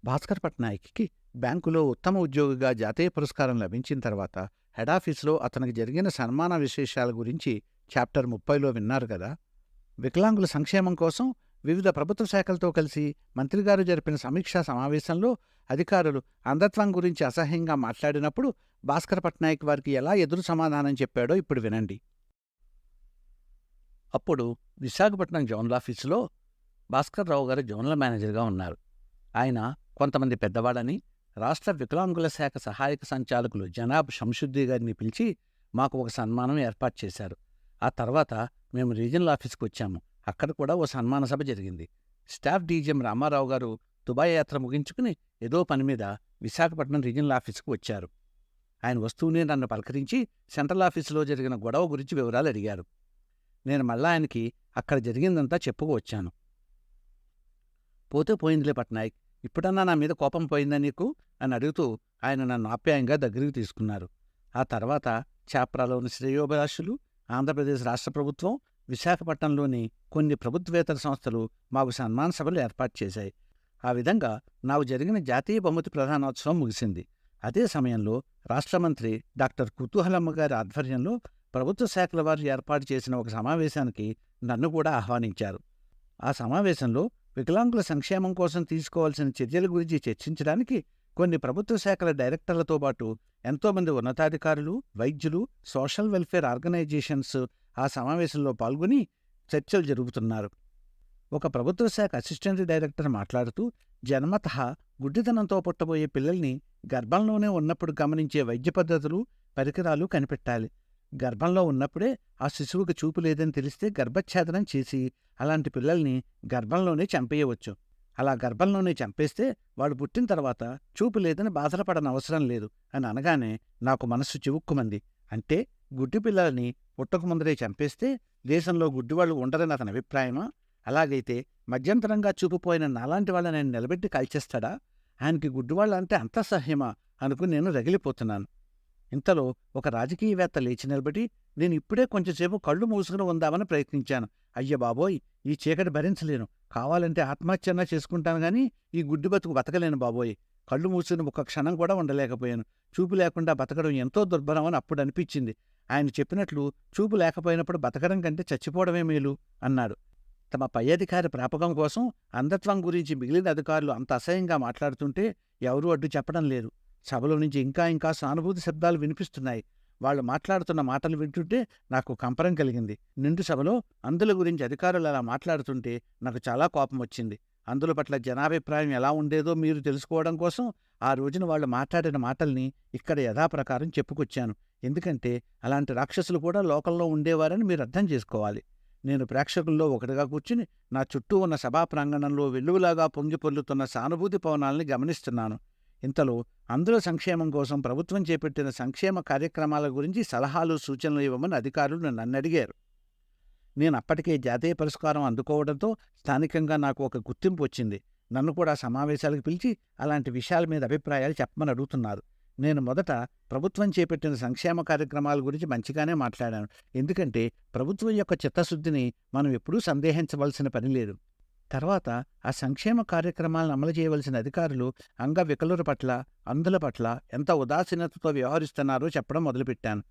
భాస్కర్ పట్నాయక్కి బ్యాంకులో ఉత్తమ ఉద్యోగిగా జాతీయ పురస్కారం లభించిన తర్వాత హెడాఫీసులో అతనికి జరిగిన సన్మాన విశేషాల గురించి చాప్టర్ 30లో విన్నారు కదా. వికలాంగుల సంక్షేమం కోసం వివిధ ప్రభుత్వ శాఖలతో కలిసి మంత్రిగారు జరిపిన సమీక్షా సమావేశంలో అధికారులు అంధత్వం గురించి అసహ్యంగా మాట్లాడినప్పుడు భాస్కర్ పట్నాయక్ వారికి ఎలా ఎదురు సమాధానం చెప్పాడో ఇప్పుడు వినండి. అప్పుడు విశాఖపట్నం జోనల్ ఆఫీసులో భాస్కర్ రావు గారు జోనల్ మేనేజర్గా ఉన్నారు. ఆయన కొంతమంది పెద్దవాళ్ళని రాష్ట్ర వికలాంగుల శాఖ సహాయక సంచాలకులు జనాబ్ షంషుద్దీ గారిని పిలిచి మాకు ఒక సన్మానం ఏర్పాటు చేశారు. ఆ తర్వాత మేము రీజనల్ ఆఫీస్కి వచ్చాము. అక్కడ కూడా ఓ సన్మాన సభ జరిగింది. స్టాఫ్ డీజీఎం రామారావు గారు దుబాయ్ యాత్ర ముగించుకుని ఏదో పని మీద విశాఖపట్నం రీజనల్ ఆఫీస్కి వచ్చారు. ఆయన వస్తూనే నన్ను పలకరించి సెంట్రల్ ఆఫీసులో జరిగిన గొడవ గురించి వివరాలు అడిగారు. నేను మళ్ళా ఆయనకి అక్కడ జరిగిందంతా చెప్పుకువచ్చాను. పోతే పోయిందిలే పట్నాయక్, ఇప్పుడన్నా నా మీద కోపం పోయిందా నీకు అని అడుగుతూ ఆయన నన్ను ఆప్యాయంగా దగ్గరికి తీసుకున్నారు. ఆ తర్వాత చాప్రాలోని శ్రేయోభిలాషులు, ఆంధ్రప్రదేశ్ రాష్ట్ర ప్రభుత్వం, విశాఖపట్నంలోని కొన్ని ప్రభుత్వేతర సంస్థలు మాకు సన్మాన సభలు ఏర్పాటు చేశాయి. ఆ విధంగా నాకు జరిగిన జాతీయ బహుమతి ప్రధానోత్సవం ముగిసింది. అదే సమయంలో రాష్ట్ర మంత్రి డాక్టర్ కుతూహలమ్మ గారి ఆధ్వర్యంలో ప్రభుత్వ శాఖల వారు ఏర్పాటు చేసిన ఒక సమావేశానికి నన్ను కూడా ఆహ్వానించారు. ఆ సమావేశంలో వికలాంగుల సంక్షేమం కోసం తీసుకోవాల్సిన చర్యల గురించి చర్చించడానికి కొన్ని ప్రభుత్వ శాఖల డైరెక్టర్లతో పాటు ఎంతోమంది ఉన్నతాధికారులు, వైద్యులు, సోషల్ వెల్ఫేర్ ఆర్గనైజేషన్స్ ఆ సమావేశంలో పాల్గొని చర్చలు జరుపుతున్నారు. ఒక ప్రభుత్వ శాఖ అసిస్టెంట్ డైరెక్టర్ మాట్లాడుతూ, జన్మతః గుడ్డితనంతో పుట్టబోయే పిల్లల్ని గర్భంలోనే ఉన్నప్పుడు గమనించే వైద్య పద్ధతులు, పరికరాలు కనిపెట్టాలి. గర్భంలో ఉన్నప్పుడే ఆ శిశువుకి చూపు లేదని తెలిస్తే గర్భఛేదనం చేసి అలాంటి పిల్లల్ని గర్భంలోనే చంపేయవచ్చు. అలా గర్భంలోనే చంపేస్తే వాడు పుట్టిన తర్వాత చూపు లేదని బాధపడనవసరం లేదు అని అనగానే నాకు మనస్సు చివుక్కుమంది. అంటే గుడ్డి పిల్లల్ని పుట్టకముందరే చంపేస్తే దేశంలో గుడ్డివాళ్లు ఉండరని అతని అభిప్రాయమా? అలాగైతే మధ్యంతరంగా చూపుపోయిన నాలాంటి వాళ్ళని నేను నిలబెట్టి కాల్చేస్తాడా? ఆయనకి గుడ్డివాళ్ళంటే అంత అసహ్యమా అనుకుని నేను రగిలిపోతున్నాను. ఇంతలో ఒక రాజకీయవేత్త లేచి నిలబడి, నేను ఇప్పుడే కొంచెంసేపు కళ్ళు మూసుకుని ఉందామని ప్రయత్నించాను. అయ్య బాబోయ్, ఈ చీకటి భరించలేను. కావాలంటే ఆత్మహత్యన్నా చేసుకుంటాను గాని ఈ గుడ్డి బతుకు బతకలేను బాబోయ్. కళ్ళు మూసుకుని ఒక్క క్షణం కూడా ఉండలేకపోయాను. చూపు లేకుండా బతకడం ఎంతో దుర్భరం అని అప్పుడు అనిపించింది. ఆయన చెప్పినట్లు చూపు లేకపోయినప్పుడు బతకడం కంటే చచ్చిపోవడమే మేలు అన్నాడు. తమ పై అధికారి ప్రాపకం కోసం అంధత్వం గురించి మిగిలిన అధికారులు అంత అసహ్యంగా మాట్లాడుతుంటే ఎవరూ అడ్డు చెప్పడం లేదు. సభలో నుంచి ఇంకా ఇంకా సానుభూతి శబ్దాలు వినిపిస్తున్నాయి. వాళ్ళు మాట్లాడుతున్న మాటలు వింటుంటే నాకు కంపరం కలిగింది. నిండు సభలో అంధుల గురించి అధికారులు అలా మాట్లాడుతుంటే నాకు చాలా కోపం వచ్చింది. అంధుల పట్ల జనాభిప్రాయం ఎలా ఉండేదో మీరు తెలుసుకోవడం కోసం ఆ రోజున వాళ్ళు మాట్లాడిన మాటల్ని ఇక్కడ యథాప్రకారం చెప్పుకొచ్చాను. ఎందుకంటే అలాంటి రాక్షసులు కూడా లోకంలో ఉండేవారని మీరు అర్థం చేసుకోవాలి. నేను ప్రేక్షకుల్లో ఒకటిగా కూర్చుని నా చుట్టూ ఉన్న సభా ప్రాంగణంలో వెల్లువలాగా పొంగి పొర్లుతున్న సానుభూతి పవనాల్ని గమనిస్తున్నాను. ఇంతలో అంధుల సంక్షేమం కోసం ప్రభుత్వం చేపట్టిన సంక్షేమ కార్యక్రమాల గురించి సలహాలు, సూచనలు ఇవ్వమని అధికారులు నన్ను అడిగారు. నేను అప్పటికే జాతీయ పురస్కారం అందుకోవడంతో స్థానికంగా నాకు ఒక గుర్తింపు వచ్చింది. నన్ను కూడా సమావేశాలకు పిలిచి అలాంటి విషయాల మీద అభిప్రాయాలు చెప్పమని అడుగుతున్నారు. నేను మొదట ప్రభుత్వం చేపట్టిన సంక్షేమ కార్యక్రమాల గురించి మంచిగానే మాట్లాడాను. ఎందుకంటే ప్రభుత్వం యొక్క చిత్తశుద్ధిని మనం ఎప్పుడూ సందేహించవలసిన పని లేదు. తర్వాత ఆ సంక్షేమ కార్యక్రమాలను అమలు చేయవలసిన అధికారులు అంగవికలుల పట్ల, అంధుల పట్ల ఎంత ఉదాసీనతతో వ్యవహరిస్తున్నారో చెప్పడం మొదలుపెట్టాను.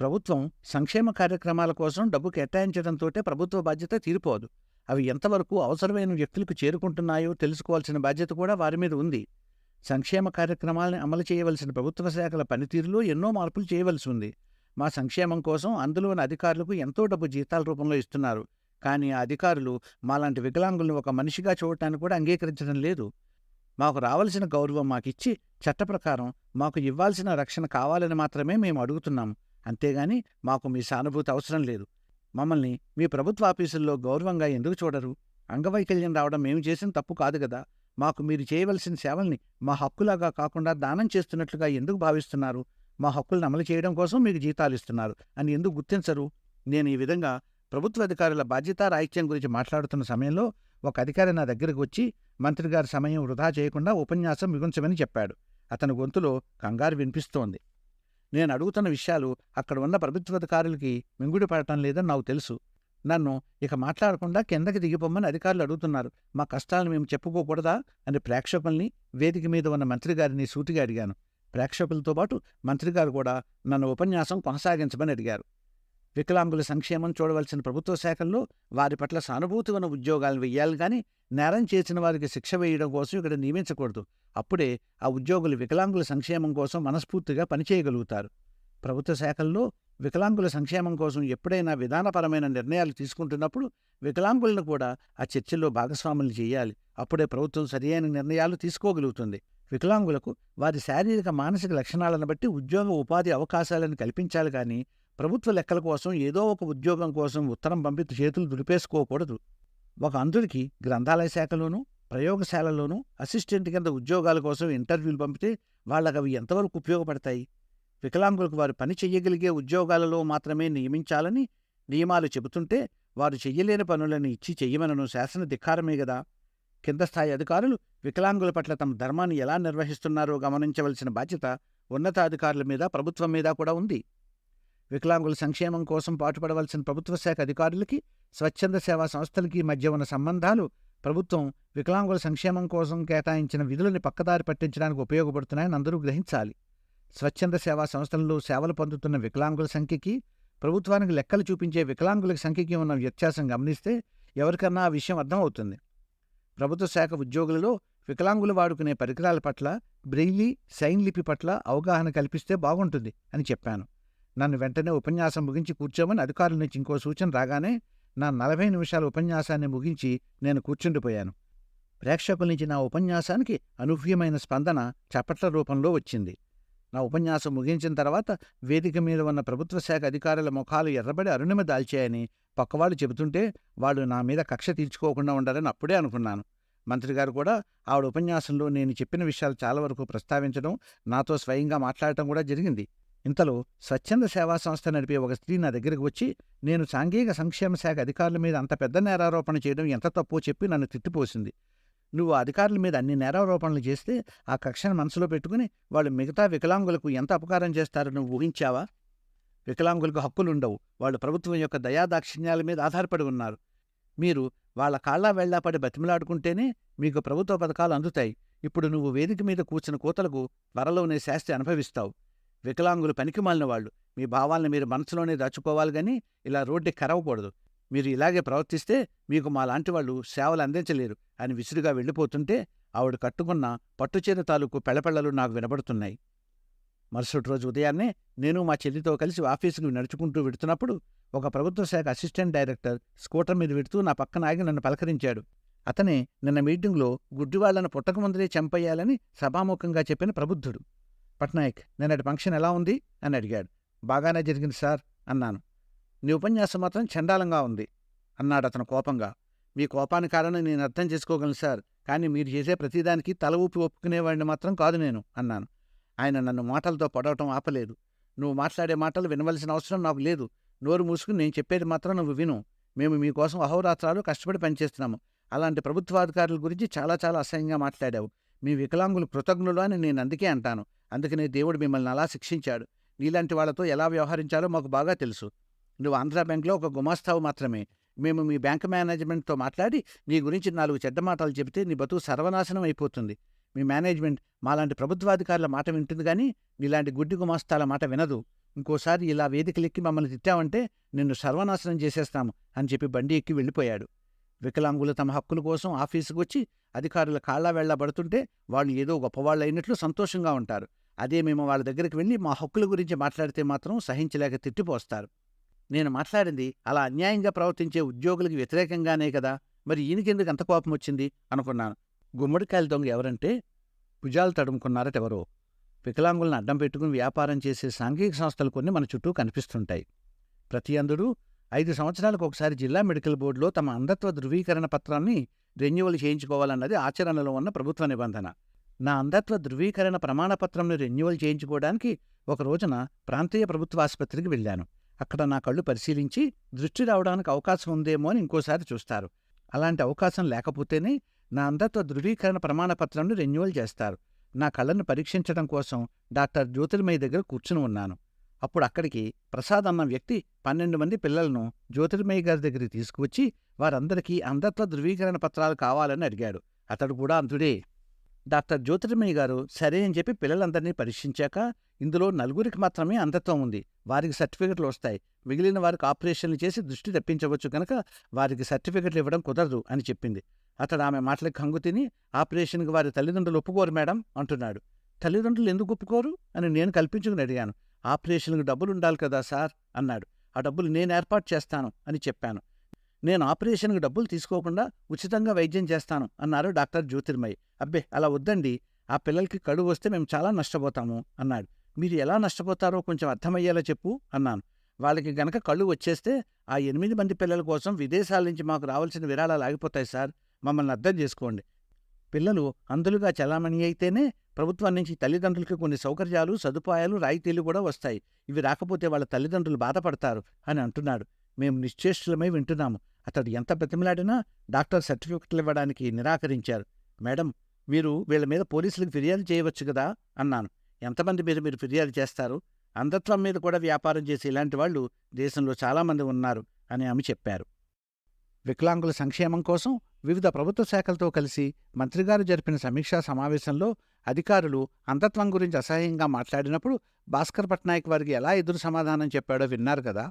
ప్రభుత్వం సంక్షేమ కార్యక్రమాల కోసం డబ్బు కేటాయించడంతోటే ప్రభుత్వ బాధ్యత తీరిపోదు. అవి ఎంతవరకు అవసరమైన వ్యక్తులకు చేరుకుంటున్నాయో తెలుసుకోవాల్సిన బాధ్యత కూడా వారి మీద ఉంది. సంక్షేమ కార్యక్రమాలను అమలు చేయవలసిన ప్రభుత్వ శాఖల పనితీరులో ఎన్నో మార్పులు చేయవలసి ఉంది. మా సంక్షేమం కోసం అందులోని అధికారులకు ఎంతో డబ్బు జీతాల రూపంలో ఇస్తున్నారు. కానీ ఆ అధికారులు మాలాంటి వికలాంగులను ఒక మనిషిగా చూడటానికి కూడా అంగీకరించడం లేదు. మాకు రావలసిన గౌరవం మాకిచ్చి చట్టప్రకారం మాకు ఇవ్వాల్సిన రక్షణ కావాలని మాత్రమే మేము అడుగుతున్నాము. అంతేగాని మాకు మీ సానుభూతి అవసరం లేదు. మమ్మల్ని మీ ప్రభుత్వ ఆఫీసుల్లో గౌరవంగా ఎందుకు చూడరు? అంగవైకల్యం రావడం మేము చేసిన తప్పు కాదు గదా. మాకు మీరు చేయవలసిన సేవల్ని మా హక్కులాగా కాకుండా దానం చేస్తున్నట్లుగా ఎందుకు భావిస్తున్నారు? మా హక్కులను అమలు చేయడం కోసం మీకు జీతాలిస్తున్నారు అని ఎందుకు గుర్తించరు? నేను ఈ విధంగా ప్రభుత్వ అధికారుల బాధ్యతారాహిత్యం గురించి మాట్లాడుతున్న సమయంలో ఒక అధికారి నా దగ్గరకు వచ్చి మంత్రిగారి సమయం వృధా చేయకుండా ఉపన్యాసం ముగించమని చెప్పాడు. అతని గొంతులో కంగారు వినిపిస్తోంది. నేను అడుగుతున్న విషయాలు అక్కడ ఉన్న ప్రభుత్వాధికారులకి మింగుడు పడటం లేదని నాకు తెలుసు. నన్ను ఇక మాట్లాడకుండా కిందకి దిగిపోమ్మని అధికారులు అడుగుతున్నారు. మా కష్టాలను మేము చెప్పుకోకూడదా అని ప్రేక్షకుల్ని, వేదిక మీద ఉన్న మంత్రిగారిని సూటిగా అడిగాను. ప్రేక్షకులతో పాటు మంత్రిగారు కూడా నన్ను ఉపన్యాసం కొనసాగించమని అడిగారు. వికలాంగుల సంక్షేమం చూడవలసిన ప్రభుత్వ శాఖల్లో వారి పట్ల సానుభూతి ఉన్న ఉద్యోగాలను వెయ్యాలి కానీ నేరం చేసిన వారికి శిక్ష వేయడం కోసం ఇక్కడ నియమించకూడదు. అప్పుడే ఆ ఉద్యోగులు వికలాంగుల సంక్షేమం కోసం మనస్ఫూర్తిగా పనిచేయగలుగుతారు. ప్రభుత్వ శాఖల్లో వికలాంగుల సంక్షేమం కోసం ఎప్పుడైనా విధానపరమైన నిర్ణయాలు తీసుకుంటున్నప్పుడు వికలాంగులను కూడా ఆ చర్చల్లో భాగస్వాములు చేయాలి. అప్పుడే ప్రభుత్వం సరియైన నిర్ణయాలు తీసుకోగలుగుతుంది. వికలాంగులకు వారి శారీరక మానసిక లక్షణాలను బట్టి ఉద్యోగ ఉపాధి అవకాశాలను కల్పించాలి కానీ ప్రభుత్వ లెక్కల కోసం ఏదో ఒక ఉద్యోగం కోసం ఉత్తరం పంపి చేతులు దులిపేసుకోకూడదు. ఒక అంధుడికి గ్రంథాలయ శాఖలోనూ ప్రయోగశాలలోనూ అసిస్టెంట్ కింద ఉద్యోగాల కోసం ఇంటర్వ్యూలు పంపితే వాళ్ళకి అవి ఎంతవరకు ఉపయోగపడతాయి? వికలాంగులకు వారు పని చెయ్యగలిగే ఉద్యోగాలలో మాత్రమే నియమించాలని నియమాలు చెబుతుంటే వారు చెయ్యలేని పనులను ఇచ్చి చెయ్యమనను శాసన ధిక్కారమే గదా. కింద స్థాయి అధికారులు వికలాంగుల పట్ల తమ ధర్మాన్ని ఎలా నిర్వహిస్తున్నారో గమనించవలసిన బాధ్యత ఉన్నతాధికారుల మీద, ప్రభుత్వం మీద కూడా ఉంది. వికలాంగుల సంక్షేమం కోసం పాటుపడవలసిన ప్రభుత్వ శాఖ అధికారులకి, స్వచ్ఛంద సేవా సంస్థలకి మధ్య ఉన్న సంబంధాలు ప్రభుత్వం వికలాంగుల సంక్షేమం కోసం కేటాయించిన విధులని పక్కదారి పట్టించడానికి ఉపయోగపడుతున్నాయని అందరూ గ్రహించాలి. స్వచ్ఛంద సేవా సంస్థలలో సేవలు పొందుతున్న వికలాంగుల సంఖ్యకి, ప్రభుత్వానికి లెక్కలు చూపించే వికలాంగుల సంఖ్యకి ఉన్న వ్యత్యాసం గమనిస్తే ఎవరికన్నా ఆ విషయం అర్థమవుతుంది. ప్రభుత్వ శాఖ ఉద్యోగులలో వికలాంగులు వాడుకునే పరికరాల పట్ల, బ్రెయిలీ, సైన్ లిపి పట్ల అవగాహన కల్పిస్తే బాగుంటుంది అని చెప్పాను. నన్ను వెంటనే ఉపన్యాసం ముగించి కూర్చోమని అధికారుల నుంచి ఇంకో సూచన రాగానే నా 40 నిమిషాల ఉపన్యాసాన్ని ముగించి నేను కూర్చుండిపోయాను. ప్రేక్షకుల నుంచి నా ఉపన్యాసానికి అనూహ్యమైన స్పందన చప్పట్ల రూపంలో వచ్చింది. నా ఉపన్యాసం ముగించిన తర్వాత వేదిక మీద ఉన్న ప్రభుత్వ శాఖ అధికారుల ముఖాలు ఎర్రబడి అరుణిమ దాల్చాయని పక్కవాళ్ళు చెబుతుంటే వాళ్ళు నా మీద కక్ష తీర్చుకోకుండా ఉండాలని అప్పుడే అనుకున్నాను. మంత్రిగారు కూడా ఆవిడ ఉపన్యాసంలో నేను చెప్పిన విషయాలు చాలా వరకు ప్రస్తావించడం, నాతో స్వయంగా మాట్లాడటం కూడా జరిగింది. ఇంతలో స్వచ్ఛంద సేవా సంస్థ నడిపే ఒక స్త్రీ నా దగ్గరికి వచ్చి నేను సాంఘిక సంక్షేమ శాఖ అధికారుల మీద అంత పెద్ద నేరారోపణ చేయడం ఎంత తప్పో చెప్పి నన్ను తిట్టిపోసింది. నువ్వు అధికారుల మీద అన్ని నేరారోపణలు చేస్తే ఆ కక్షను మనసులో పెట్టుకుని వాళ్ళు మిగతా వికలాంగులకు ఎంత అపకారం చేస్తారో నువ్వు ఊహించావా? వికలాంగులకు హక్కులుండవు. వాళ్ళు ప్రభుత్వం యొక్క దయాదాక్షిణ్యాల మీద ఆధారపడి ఉన్నారు. మీరు వాళ్ళ కాళ్ళా వెళ్లా పడి బతిమలాడుకుంటేనే మీకు ప్రభుత్వ పథకాలు అందుతాయి. ఇప్పుడు నువ్వు వేదిక మీద కూర్చున్న కూతలకు త్వరలోనే శాస్తి అనుభవిస్తావు. వికలాంగులు పనికిమాలిన వాళ్ళు. మీ భావాలను మీరు మనసులోనే దాచుకోవాలి గాని ఇలా రోడ్డుకి కరవకూడదు. మీరు ఇలాగే ప్రవర్తిస్తే మీకు మాలాంటి వాళ్ళు సేవలు అందించలేరు అని విసురుగా వెళ్ళిపోతుంటే ఆవిడ కట్టుకున్న పట్టుచీర తాలూకు పెళపెళ్లలు నాకు వినబడుతున్నాయి. మరుసటి రోజు ఉదయాన్నే నేను మా చెల్లితో కలిసి ఆఫీసుకు నడుచుకుంటూ వెడుతున్నప్పుడు ఒక ప్రభుత్వ శాఖ అసిస్టెంట్ డైరెక్టర్ స్కూటర్ మీద వెడుతూ నా పక్కన ఆగి నన్ను పలకరించాడు. అతనే నిన్న మీటింగ్లో గుడ్డివాళ్లను పుట్టకముందరే చంపేయాలని సభాముఖంగా చెప్పిన ప్రబుద్ధుడు. పట్నాయక్, నిన్నటి ఫంక్షన్ ఎలా ఉంది అని అడిగాడు. బాగానే జరిగింది సార్ అన్నాను. నీ ఉపన్యాసం మాత్రం చండాలంగా ఉంది అన్నాడు అతను కోపంగా. మీ కోపానికి కారణం నేను అర్థం చేసుకోగలను సార్, కానీ మీరు చేసే ప్రతిదానికి తల ఊపి ఒప్పుకునేవాడిని మాత్రం కాదు నేను అన్నాను. ఆయన నన్ను మాటలతో పొడవటం ఆపలేదు. నువ్వు మాట్లాడే మాటలు వినవలసిన అవసరం నాకు లేదు. నోరు మూసుకుని నేను చెప్పేది మాత్రం నువ్వు విను. మేము మీకోసం అహోరాత్రాలు కష్టపడి పనిచేస్తున్నాము. అలాంటి ప్రభుత్వాధికారుల గురించి చాలా చాలా అసహ్యంగా మాట్లాడావు. మీ వికలాంగులు కృతజ్ఞులు అని నేను అందుకే అంటాను. అందుకనే దేవుడు మిమ్మల్ని అలా శిక్షించాడు. నీలాంటి వాళ్లతో ఎలా వ్యవహరించాలో మాకు బాగా తెలుసు. నువ్వు ఆంధ్రా బ్యాంక్లో ఒక గుమాస్తావు మాత్రమే. మేము మీ బ్యాంక్ మేనేజ్మెంట్తో మాట్లాడి నీ గురించి 4 చెడ్డ మాటలు చెబితే నీ బతుకు సర్వనాశనం అయిపోతుంది. మీ మేనేజ్మెంట్ మాలాంటి ప్రభుత్వాధికారుల మాట వింటుంది కానీ నీలాంటి గుడ్డి గుమాస్తాల మాట వినదు. ఇంకోసారి ఇలా వేదికలెక్కి మమ్మల్ని తిట్టావంటే నిన్ను సర్వనాశనం చేసేస్తాము అని చెప్పి బండి ఎక్కి వెళ్ళిపోయాడు. వికలాంగులు తమ హక్కుల కోసం ఆఫీసుకు వచ్చి అధికారుల కాళ్లా వెళ్లబడుతుంటే వాళ్ళు ఏదో గొప్పవాళ్ళు అయినట్లు సంతోషంగా ఉంటారు. అదే మేము వాళ్ళ దగ్గరికి వెళ్ళి మా హక్కుల గురించి మాట్లాడితే మాత్రం సహించలేక తిట్టిపోస్తారు. నేను మాట్లాడింది అలా అన్యాయంగా ప్రవర్తించే ఉద్యోగులకి వ్యతిరేకంగానే కదా, మరి ఈయనకెందుకు అంత కోపం వచ్చింది అనుకున్నాను. గుమ్మడికాయల దొంగ ఎవరంటే భుజాలు తడుముకున్నారటెవరో. వికలాంగులను అడ్డం పెట్టుకుని వ్యాపారం చేసే సాంఘిక సంస్థలు కొన్ని మన చుట్టూ కనిపిస్తుంటాయి. ప్రతి అందరూ 5 సంవత్సరాలకు ఒకసారి జిల్లా మెడికల్ బోర్డులో తమ అంధత్వ ధృవీకరణ పత్రాన్ని రెన్యువల్ చేయించుకోవాలన్నది ఆచరణలో ఉన్న ప్రభుత్వ నిబంధన. నా అంధత్వ ధృవీకరణ ప్రమాణపత్రంను రెన్యువల్ చేయించుకోవడానికి ఒక రోజున ప్రాంతీయ ప్రభుత్వ ఆసుపత్రికి వెళ్ళాను. అక్కడ నా కళ్ళు పరిశీలించి దృష్టి రావడానికి అవకాశం ఉందేమో అని ఇంకోసారి చూస్తారు. అలాంటి అవకాశం లేకపోతేనే నా అంధత్వ ధృవీకరణ ప్రమాణపత్రంను రెన్యువల్ చేస్తారు. నా కళ్ళను పరీక్షించడం కోసం డాక్టర్ జ్యోతిర్మయి దగ్గర కూర్చుని ఉన్నాను. అప్పుడు అక్కడికి ప్రసాద్ అన్న వ్యక్తి 12 మంది పిల్లలను జ్యోతిర్మయి గారి దగ్గరికి తీసుకువచ్చి వారందరికీ అంధత్వ ధృవీకరణ పత్రాలు కావాలని అడిగాడు. అతడు కూడా అంధుడే. డాక్టర్ జ్యోతిర్మయి గారు సరే అని చెప్పి పిల్లలందరినీ పరీక్షించాక ఇందులో 4 మాత్రమే అంధత్వం ఉంది, వారికి సర్టిఫికెట్లు వస్తాయి, మిగిలిన వారికి ఆపరేషన్లు చేసి దృష్టి తెప్పించవచ్చు కనుక వారికి సర్టిఫికెట్లు ఇవ్వడం కుదరదు అని చెప్పింది. అతడు ఆమె మాటలకు హంగు తిని ఆపరేషన్కి వారి తల్లిదండ్రులు ఒప్పుకోరు మేడం అంటున్నాడు. తల్లిదండ్రులు ఎందుకు ఒప్పుకోరు అని నేను కల్పించుకుని అడిగాను. ఆపరేషన్లకు డబ్బులుండాలి కదా సార్ అన్నాడు. ఆ డబ్బులు నేను ఏర్పాటు చేస్తాను అని చెప్పాను. నేను ఆపరేషన్కి డబ్బులు తీసుకోకుండా ఉచితంగా వైద్యం చేస్తాను అన్నారు డాక్టర్ జ్యోతిర్మయి. అబ్బే అలా వద్దండి, ఆ పిల్లలకి కడు వస్తే మేము చాలా నష్టపోతాము అన్నాడు. మీరు ఎలా నష్టపోతారో కొంచెం అర్థమయ్యేలా చెప్పు అన్నాను. వాళ్ళకి గనక కళ్ళు వచ్చేస్తే ఆ 8 మంది పిల్లల కోసం విదేశాల నుంచి మాకు రావాల్సిన విరాళాలు ఆగిపోతాయి సార్, మమ్మల్ని అర్థం చేసుకోండి. పిల్లలు అంధులుగా చలామణి అయితేనే ప్రభుత్వం నుంచి తల్లిదండ్రులకి కొన్ని సౌకర్యాలు, సదుపాయాలు, రాయితీలు కూడా వస్తాయి. ఇవి రాకపోతే వాళ్ళ తల్లిదండ్రులు బాధపడతారు అని అంటున్నాడు. మేము నిశ్చేష్టులమై వింటున్నాము. అతడు ఎంత బ్రతిమలాడినా డాక్టర్ సర్టిఫికెట్లు ఇవ్వడానికి నిరాకరించారు. మేడం, మీరు వీళ్ళ మీద పోలీసులకు ఫిర్యాదు చేయవచ్చు కదా అన్నాను. ఎంతమంది మీద మీరు ఫిర్యాదు చేస్తారు? అంధత్వం మీద కూడా వ్యాపారం చేసే ఇలాంటి వాళ్ళు దేశంలో చాలామంది ఉన్నారు అని ఆమె చెప్పారు. వికలాంగుల సంక్షేమం కోసం వివిధ ప్రభుత్వ శాఖలతో కలిసి మంత్రిగారు జరిపిన సమీక్షా సమావేశంలో అధికారులు అంధత్వం గురించి అసహ్యంగా మాట్లాడినప్పుడు భాస్కర్ పట్నాయక్ వారికి ఎలా ఎదురు సమాధానం చెప్పాడో విన్నారు కదా.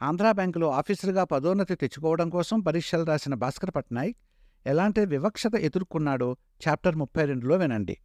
ఆంధ్రా బ్యాంకులో ఆఫీసర్గా పదోన్నతి తెచ్చుకోవడం కోసం పరీక్షలు రాసిన భాస్కర్ పట్నాయక్ ఎలాంటి వివక్షత ఎదుర్కొన్నాడో చాప్టర్ 32లో వినండి.